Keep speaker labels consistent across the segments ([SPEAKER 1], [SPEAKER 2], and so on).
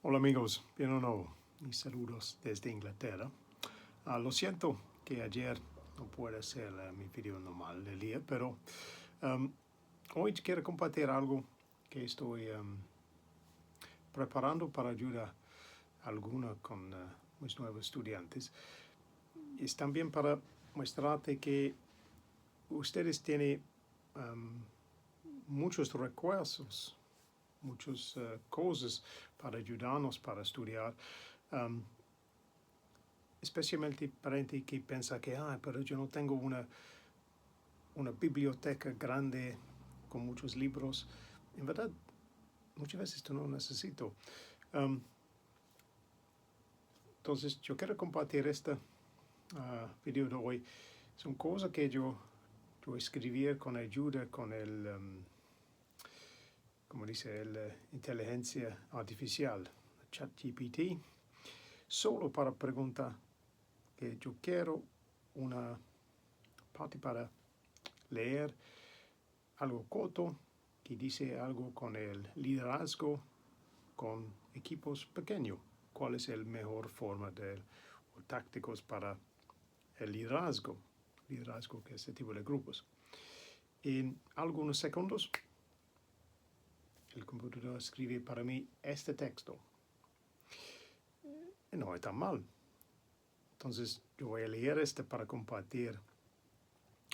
[SPEAKER 1] Hola amigos, bien o no, mis saludos desde Inglaterra. Lo siento que ayer no pude hacer mi video normal del día, pero hoy quiero compartir algo que estoy preparando para ayudar a algunos con mis nuevos estudiantes. Es también para mostrarte que ustedes tienen muchos recursos, muchas cosas para ayudarnos para estudiar. Especialmente para gente que piensa que, pero yo no tengo una biblioteca grande con muchos libros. En verdad, muchas veces tú no necesito. Entonces, yo quiero compartir este video de hoy. Son cosas que yo escribí con ayuda con el, como dice, la inteligencia artificial, ChatGPT, solo para preguntar que yo quiero una parte para leer algo corto que dice algo con el liderazgo con equipos pequeños. ¿Cuál es la mejor forma o tácticos para el liderazgo? Liderazgo que es este tipo de grupos. En algunos segundos, el computador escribe para mí este texto. No es tan mal. Entonces, yo voy a leer este para compartir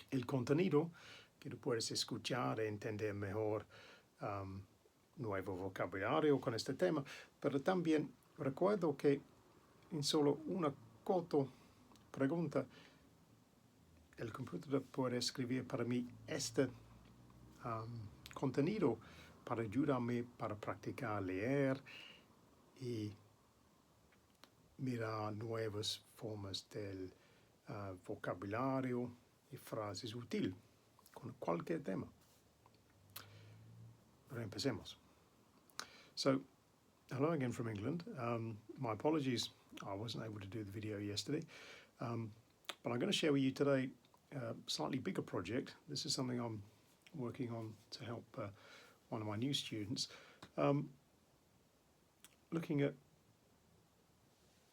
[SPEAKER 1] el contenido que tú puedes escuchar e entender mejor nuevo vocabulario con este tema, pero también recuerdo que en solo una corta pregunta el computador puede escribir para mí este contenido para ayudarme para practicar leer y mirar nuevas formas del vocabulario y frases útiles con cualquier tema. Pero empecemos. So, hello again from England. My apologies, I wasn't able to do the video yesterday, but I'm going to share with you today a slightly bigger project. This is something I'm working on to help one of my new students, looking at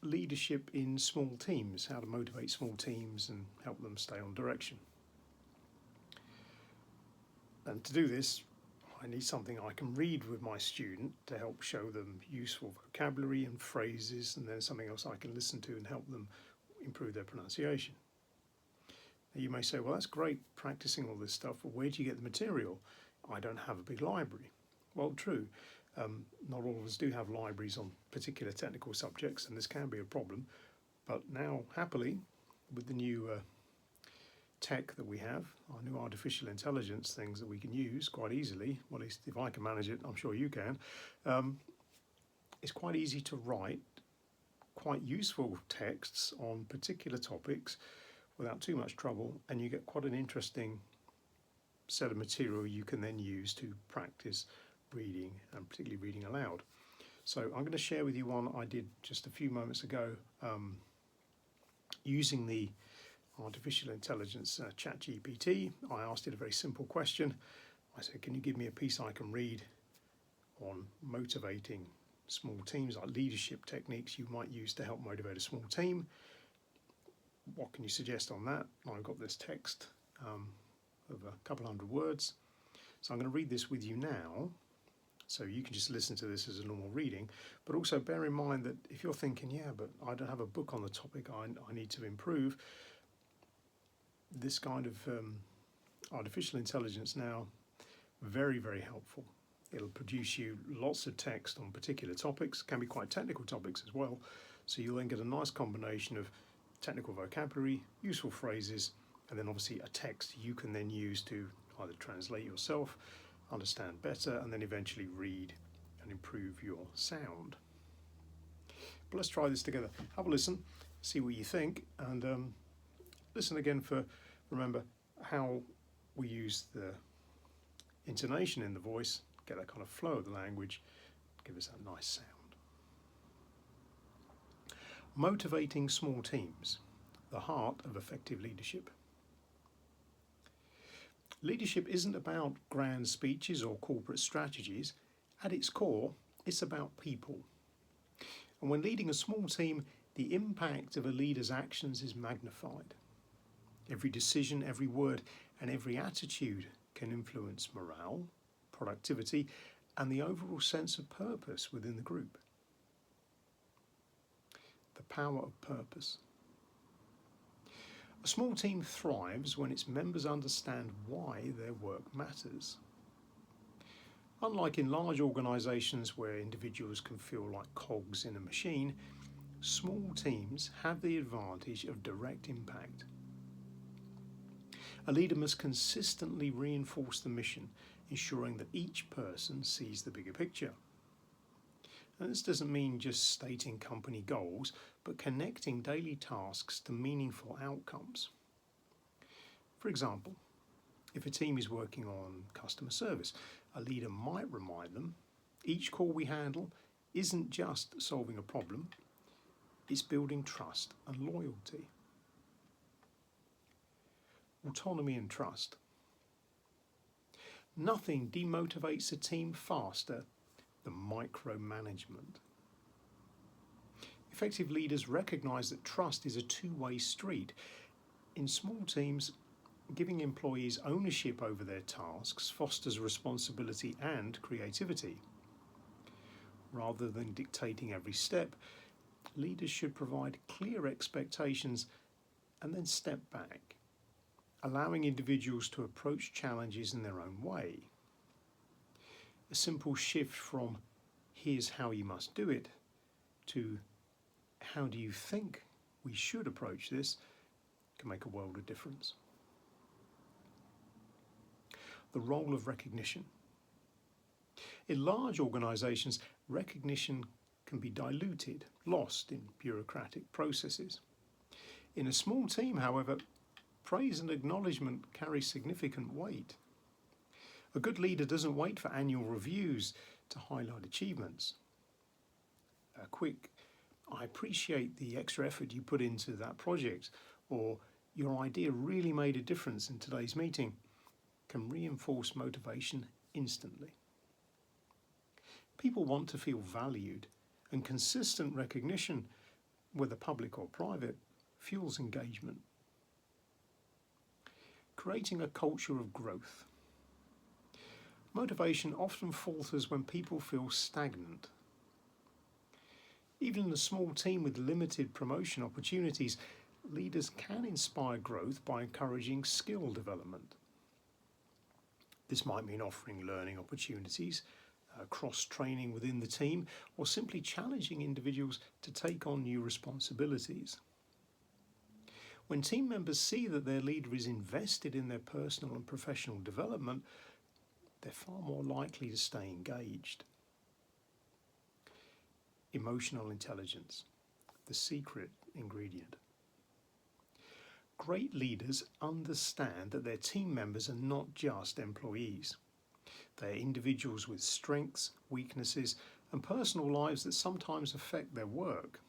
[SPEAKER 1] leadership in small teams, how to motivate small teams and help them stay on direction. And to do this, I need something I can read with my student to help show them useful vocabulary and phrases, and then something else I can listen to and help them improve their pronunciation. Now you may say, well, that's great practicing all this stuff, but where do you get the material? I don't have a big library. Well, true. Not all of us do have libraries on particular technical subjects, and this can be a problem. But now, happily, with the new tech that we have, our new artificial intelligence things that we can use quite easily, well, at least if I can manage it, I'm sure you can, it's quite easy to write quite useful texts on particular topics without too much trouble, and you get quite an interesting set of material you can then use to practice reading, and particularly reading aloud. So I'm going to share with you one I did just a few moments ago using the artificial intelligence ChatGPT. I asked it a very simple question. I said, can you give me a piece I can read on motivating small teams, like leadership techniques you might use to help motivate a small team? What can you suggest on that? I've got this text of a couple hundred words. So I'm going to read this with you now. So you can just listen to this as a normal reading, but also bear in mind that if you're thinking, yeah, but I don't have a book on the topic I need to improve, this kind of artificial intelligence now, very, very helpful. It'll produce you lots of text on particular topics, can be quite technical topics as well, so you'll then get a nice combination of technical vocabulary, useful phrases, and then obviously a text you can then use to either translate yourself, understand better, and then eventually read and improve your sound. But let's try this together. Have a listen, see what you think, and listen again for, remember, how we use the intonation in the voice, get that kind of flow of the language, give us that nice sound. Motivating small teams, the heart of effective leadership. Leadership isn't about grand speeches or corporate strategies. At its core, it's about people. And when leading a small team, the impact of a leader's actions is magnified. Every decision, every word, and every attitude can influence morale, productivity, and the overall sense of purpose within the group. The power of purpose. A small team thrives when its members understand why their work matters. Unlike in large organisations where individuals can feel like cogs in a machine, small teams have the advantage of direct impact. A leader must consistently reinforce the mission, ensuring that each person sees the bigger picture. And this doesn't mean just stating company goals, but connecting daily tasks to meaningful outcomes. For example, if a team is working on customer service, a leader might remind them each call we handle isn't just solving a problem, it's building trust and loyalty. Autonomy and trust. Nothing demotivates a team faster than micromanagement. Effective leaders recognise that trust is a two-way street. In small teams, giving employees ownership over their tasks fosters responsibility and creativity. Rather than dictating every step, leaders should provide clear expectations and then step back, allowing individuals to approach challenges in their own way. A simple shift from "here's how you must do it" to "how do you think we should approach this" can make a world of difference. The role of recognition. In large organisations, recognition can be diluted, lost in bureaucratic processes. In a small team, however, praise and acknowledgement carry significant weight. A good leader doesn't wait for annual reviews to highlight achievements. A quick, "I appreciate the extra effort you put into that project," or "your idea really made a difference in today's meeting," can reinforce motivation instantly. People want to feel valued, and consistent recognition, whether public or private, fuels engagement. Creating a culture of growth. Motivation often falters when people feel stagnant. Even in a small team with limited promotion opportunities, leaders can inspire growth by encouraging skill development. This might mean offering learning opportunities, cross-training within the team, or simply challenging individuals to take on new responsibilities. When team members see that their leader is invested in their personal and professional development, they're far more likely to stay engaged. Emotional intelligence, the secret ingredient. Great leaders understand that their team members are not just employees. They are individuals with strengths, weaknesses, and personal lives that sometimes affect their work.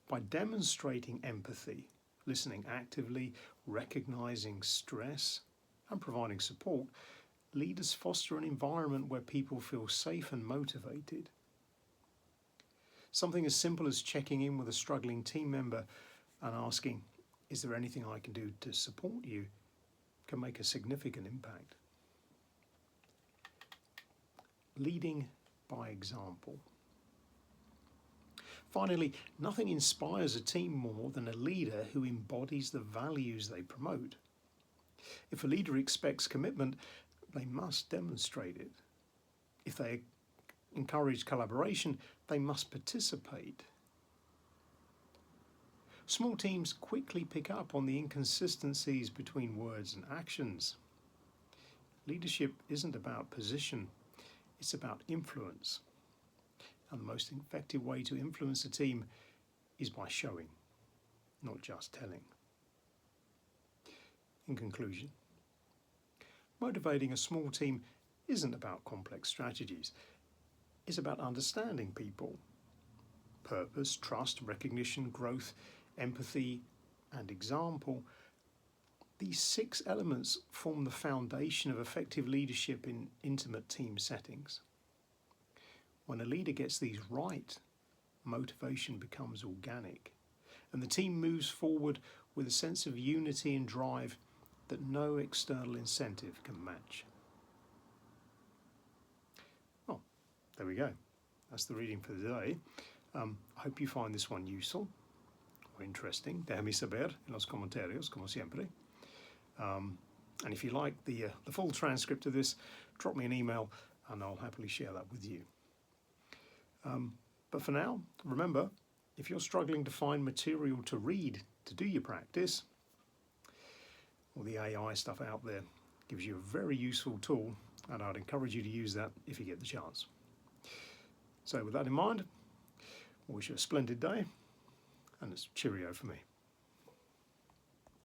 [SPEAKER 1] By demonstrating empathy, listening actively, recognising stress, and providing support, leaders foster an environment where people feel safe and motivated. Something as simple as checking in with a struggling team member and asking, "Is there anything I can do to support you?" can make a significant impact. Leading by example. Finally, nothing inspires a team more than a leader who embodies the values they promote. If a leader expects commitment, they must demonstrate it. If they encourage collaboration, they must participate. Small teams quickly pick up on the inconsistencies between words and actions. Leadership isn't about position, it's about influence. And the most effective way to influence a team is by showing, not just telling. In conclusion, motivating a small team isn't about complex strategies. It's about understanding people. Purpose, trust, recognition, growth, empathy, and example. These 6 elements form the foundation of effective leadership in intimate team settings. When a leader gets these right, motivation becomes organic, and the team moves forward with a sense of unity and drive that no external incentive can match. Well, there we go. That's the reading for today. I hope you find this one useful or interesting. Déjame saber en los comentarios, como siempre. And if you like the full transcript of this, drop me an email and I'll happily share that with you. But for now, remember, if you're struggling to find material to read to do your practice, well, the AI stuff out there gives you a very useful tool, and I'd encourage you to use that if you get the chance. So with that in mind, I wish you a splendid day, and it's cheerio for me.